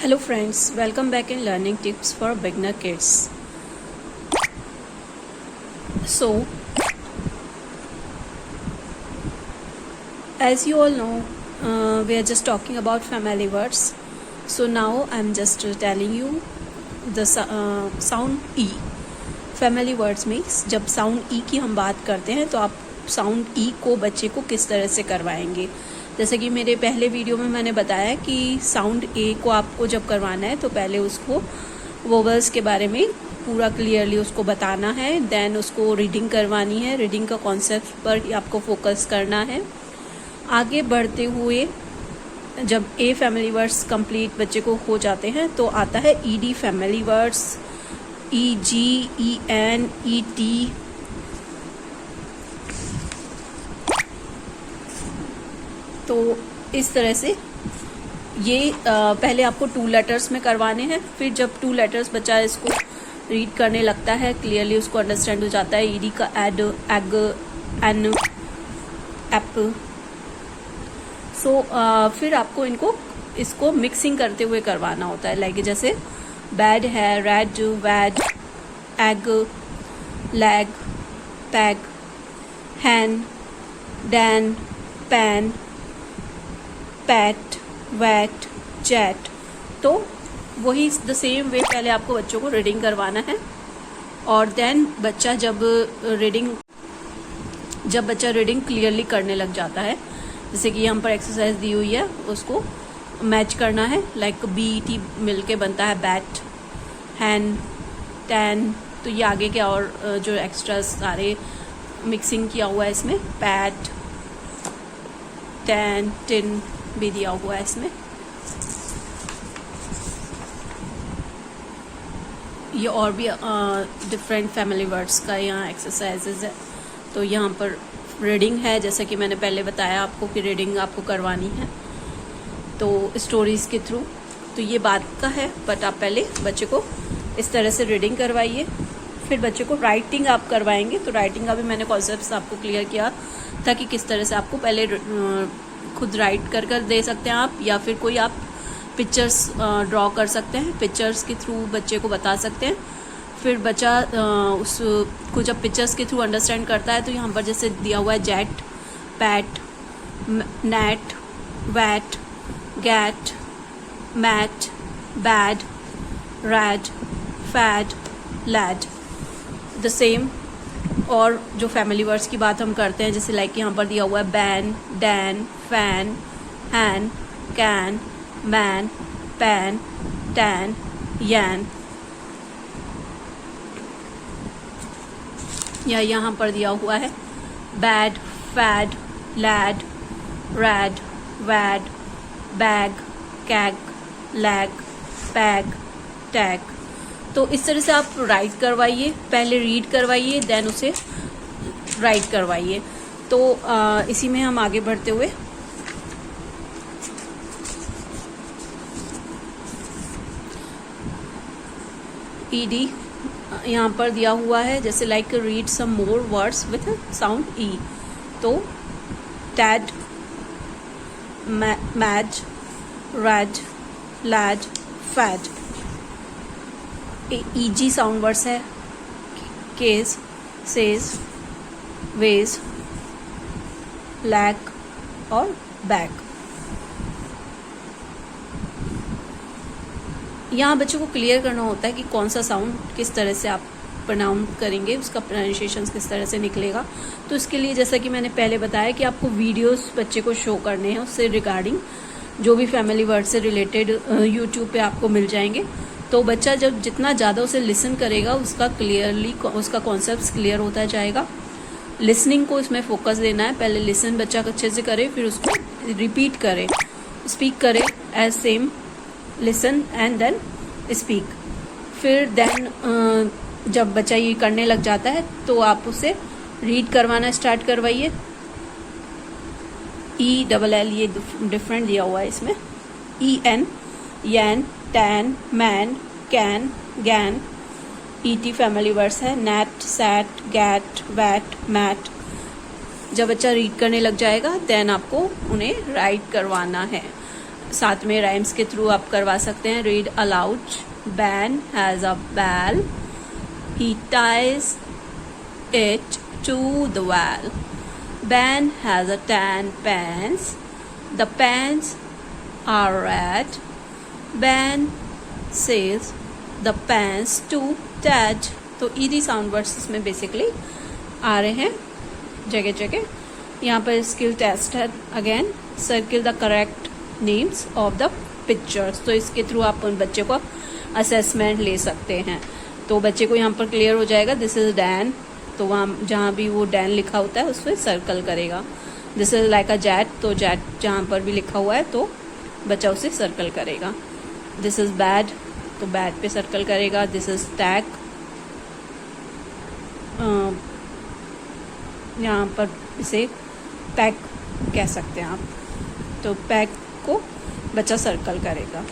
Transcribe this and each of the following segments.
Hello friends, welcome back in Learning Tips for Beginner Kids. So, as you all know, we are just talking about family words. So now I'm just telling you the sound E. Family words means जब sound E की हम बात करते हैं तो आप sound E को बच्चे को किस तरह से करवाएंगे। जैसे कि मेरे पहले वीडियो में मैंने बताया कि साउंड ए को आपको जब करवाना है तो पहले उसको वोवल्स के बारे में पूरा क्लियरली उसको बताना है, देन उसको रीडिंग करवानी है। रीडिंग का कॉन्सेप्ट पर आपको फोकस करना है। आगे बढ़ते हुए जब ए फैमिली वर्ड्स कंप्लीट बच्चे को हो जाते हैं तो आता है ईडी फैमिली वर्ड्स, ई जी, ई एन, ई टी। तो इस तरह से ये पहले आपको 2 लेटर्स में करवाने हैं। फिर जब 2 लेटर्स बच्चा इसको रीड करने लगता है, क्लियरली उसको अंडरस्टैंड हो जाता है, ईडी का एड, एग, एन, एप। सो फिर आपको इसको मिक्सिंग करते हुए करवाना होता है। लाइक जैसे बैड है, red, wed, egg, leg, peg, hen, den, pen, pet, wet, chat. तो वही द सेम वे पहले आपको बच्चों को रीडिंग करवाना है और देन बच्चा जब बच्चा रीडिंग क्लियरली करने लग जाता है, जैसे कि यहाँ पर एक्सरसाइज दी हुई है, उसको मैच करना है। लाइक बी टी मिलके बनता है बैट, हैन, टैन। तो ये आगे क्या और जो एक्स्ट्रा सारे मिक्सिंग किया हुआ है इसमें, पैट, टैन, टिन भी दिया हुआ है इसमें। ये और भी डिफरेंट फैमिली वर्ड्स का यहाँ एक्सरसाइजेज है। तो यहाँ पर रीडिंग है, जैसा कि मैंने पहले बताया आपको कि रीडिंग आपको करवानी है तो स्टोरीज के थ्रू। तो ये बात का है, बट आप पहले बच्चे को इस तरह से रीडिंग करवाइए। फिर बच्चे को राइटिंग आप करवाएंगे तो राइटिंग का भी मैंने कॉन्सेप्ट आपको क्लियर किया था कि किस तरह से आपको पहले खुद राइट कर दे सकते हैं आप, या फिर कोई आप पिक्चर्स ड्रॉ कर सकते हैं, पिक्चर्स के थ्रू बच्चे को बता सकते हैं। फिर बच्चा उसको जब पिक्चर्स के थ्रू अंडरस्टैंड करता है तो यहाँ पर जैसे दिया हुआ है jet, pat, net, vat, gat, mat, bad, rad, fad, lad. The same और जो फैमिली वर्ड्स की बात हम करते हैं, जैसे लाइक यहाँ पर दिया हुआ है Ben, den, fen, hen, ken, men, pen, ten, yen. या यहाँ पर दिया हुआ है bed, fed, led, red, wed, beg, keg, leg, peg, tag. तो इस तरह से आप राइट करवाइए, पहले रीड करवाइए, देन उसे राइट करवाइए। तो इसी में हम आगे बढ़ते हुए ईडी यहाँ पर दिया हुआ है, जैसे like read some more words with sound E. तो ted, madge, red, led, fed. EG sound words है, केस, सेज, वेज, लैक और बैक। यहाँ बच्चों को क्लियर करना होता है कि कौन सा साउंड किस तरह से आप प्रोनाउंस करेंगे, उसका प्रोनाउंसिएशन किस तरह से निकलेगा। तो इसके लिए जैसा कि मैंने पहले बताया कि आपको वीडियोस बच्चे को शो करने हैं, उससे रिगार्डिंग जो भी फैमिली वर्ड से रिलेटेड यूट्यूब पे आपको मिल जाएंगे। तो बच्चा जब जितना ज़्यादा उसे लिसन करेगा उसका कॉन्सेप्ट क्लियर होता जाएगा। लिसनिंग को इसमें फोकस देना है, पहले लिसन बच्चा अच्छे से करे, फिर उसको रिपीट करे, स्पीक करे as same, listen and then speak. फिर देन जब बच्चा ये करने लग जाता है तो आप उसे रीड करवाना स्टार्ट करवाइए। ई डबल एल ये डिफरेंट दिया हुआ है इसमें, E N, yen, ten, men, ken, gen. ET family words है, net, set, get, wet, met. जब बच्चा रीड करने लग जाएगा देन आपको उन्हें राइट करवाना है। साथ में राइम्स के थ्रू आप करवा सकते हैं। Read aloud, Ben has a bell, he ties it to the well, Ben has a 10 pens, the pens are red, Ben says the pens to dad. तो ईडी साउंड वर्ड्स इसमें basically आ रहे हैं जगह जगह। यहाँ पर स्किल टेस्ट है again, circle the correct names of the pictures. तो इसके थ्रू आप उन बच्चे को असेसमेंट ले सकते हैं। तो बच्चे को यहाँ पर क्लियर हो जाएगा दिस इज डैन, तो वहाँ जहाँ भी वो डैन लिखा होता है उस पर सर्कल करेगा। This is like a jet, तो जैट जहाँ पर भी लिखा हुआ है तो बच्चा उसे सर्कल करेगा। दिस इज बैड, तो बैड पे सर्कल करेगा। दिस इज टैग, यहाँ पर इसे पैक कह सकते हैं आप, तो पैक को बच्चा सर्कल करेगा।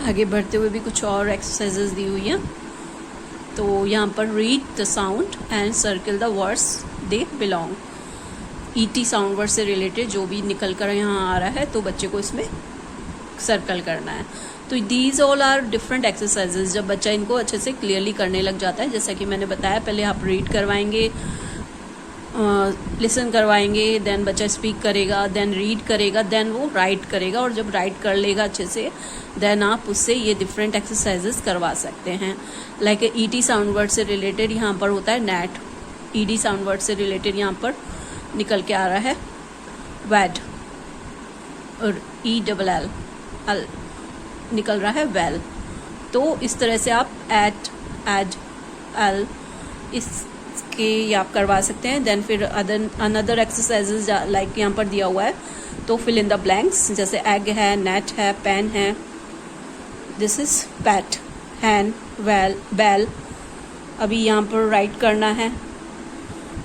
आगे बढ़ते हुए भी कुछ और एक्सरसाइजेस दी हुई हैं। तो यहाँ पर read the sound and circle the words they belong. ET sound word से रिलेटेड जो भी निकल कर यहाँ आ रहा है तो बच्चे को इसमें सर्कल करना है। तो these all are different exercises. जब बच्चा इनको अच्छे से क्लियरली करने लग जाता है, जैसा कि मैंने बताया, पहले आप रीड करवाएंगे, लिसन करवाएंगे, देन बच्चा स्पीक करेगा, देन रीड करेगा, देन वो राइट करेगा, और जब राइट कर लेगा अच्छे से देन आप उससे ये डिफरेंट एक्सरसाइजेस करवा सकते हैं। लाइक ईटी साउंड वर्ड से रिलेटेड यहाँ पर होता है नेट, ईडी साउंड वर्ड से रिलेटेड यहाँ पर निकल के आ रहा है वैड, और ELL निकल रहा है वेल। तो इस तरह से आप एट, एड, एल इसके ये आप करवा सकते हैं। देन फिर अनदर एक्सरसाइजेज लाइक यहाँ पर दिया हुआ है, तो फिल इन द ब्लैंक्स, जैसे एग है, नेट है, पेन है। This is pat, hen, well, bell. अभी यहाँ पर राइट करना है,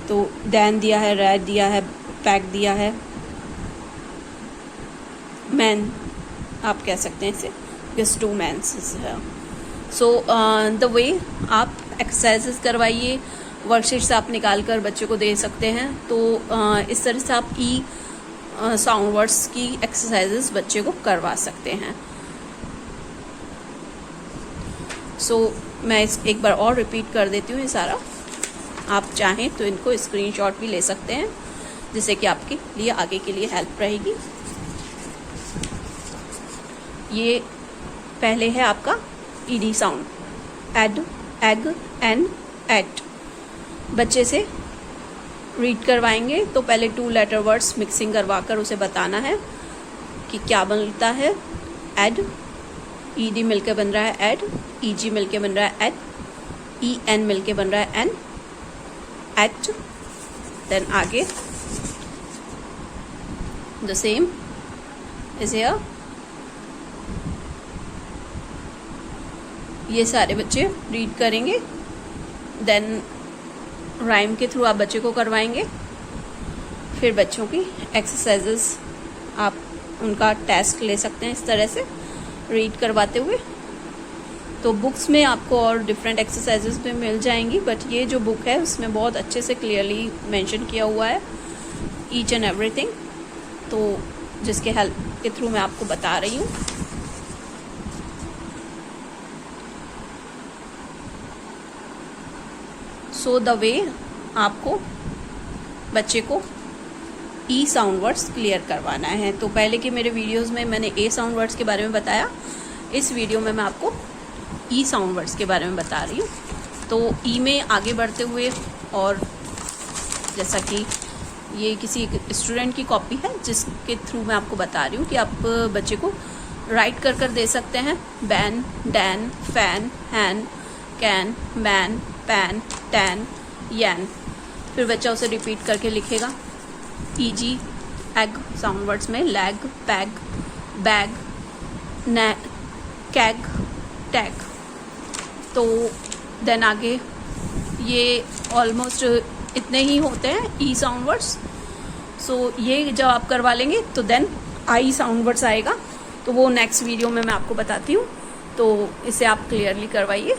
तो डैन दिया है, रेड दिया है, पैक दिया है, मैन आप कह सकते हैं इसे, बिकॉज 2 मैन्स है। सो द वे आप एक्सरसाइजेस करवाइए, वर्कशीट्स आप निकाल कर बच्चे को दे सकते हैं। तो इस तरह से आप साउंड वर्ड्स की एक्सरसाइजेस बच्चे को करवा सकते हैं। सो मैं एक बार और रिपीट कर देती हूँ ये सारा। आप चाहें तो इनको स्क्रीनशॉट भी ले सकते हैं, जिससे कि आपके लिए आगे के लिए हेल्प रहेगी। ये पहले है आपका ED sound, ed, egg, en, et. बच्चे से रीड करवाएंगे तो पहले 2 लेटर वर्ड्स मिक्सिंग करवा कर उसे बताना है कि क्या बनता है। एड, ईडी मिलके बन रहा है एड, ईजी मिलके बन रहा है एड, EN मिलके बन रहा है एन, एट। देन आगे द सेम इज हियर। ये सारे बच्चे रीड करेंगे, देन राइम के थ्रू आप बच्चे को करवाएंगे। फिर बच्चों की एक्सरसाइजेस आप उनका टेस्ट ले सकते हैं इस तरह से रीड करवाते हुए। तो बुक्स में आपको और डिफरेंट एक्सरसाइजेस भी मिल जाएंगी, बट ये जो बुक है उसमें बहुत अच्छे से क्लियरली मेंशन किया हुआ है ईच एंड एवरीथिंग, तो जिसके हेल्प के थ्रू मैं आपको बता रही हूँ। सो द वे आपको बच्चे को ई साउंड वर्ड्स क्लियर करवाना है। तो पहले के मेरे वीडियोस में मैंने ए साउंड वर्ड्स के बारे में बताया, इस वीडियो में मैं आपको ई साउंड वर्ड्स के बारे में बता रही हूँ। तो ई में आगे बढ़ते हुए, और जैसा कि ये किसी स्टूडेंट की कॉपी है जिसके थ्रू मैं आपको बता रही हूँ कि आप बच्चे को राइट कर दे सकते हैं। Ben, den, fen, hen, ken, men, pen, ten, yen. फिर बच्चा उसे रिपीट करके लिखेगा। ईजी एग साउंड वर्ड्स में leg, peg, beg, keg, tag. तो देन आगे ये ऑलमोस्ट इतने ही होते हैं ई साउंड वर्ड्स। सो ये जब आप करवा लेंगे तो देन आई साउंड वर्ड्स आएगा, तो वो नेक्स्ट वीडियो में मैं आपको बताती हूँ। तो इसे आप क्लियरली करवाइए।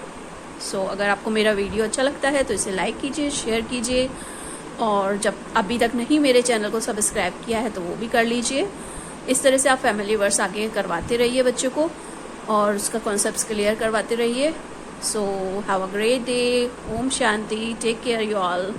सो अगर आपको मेरा वीडियो अच्छा लगता है तो इसे लाइक कीजिए, शेयर कीजिए, और जब अभी तक नहीं मेरे चैनल को सब्सक्राइब किया है तो वो भी कर लीजिए। इस तरह से आप फैमिली वर्स आगे करवाते रहिए बच्चों को और उसका कॉन्सेप्ट्स क्लियर करवाते रहिए। So have a great day. ओम शांति। Take care you all.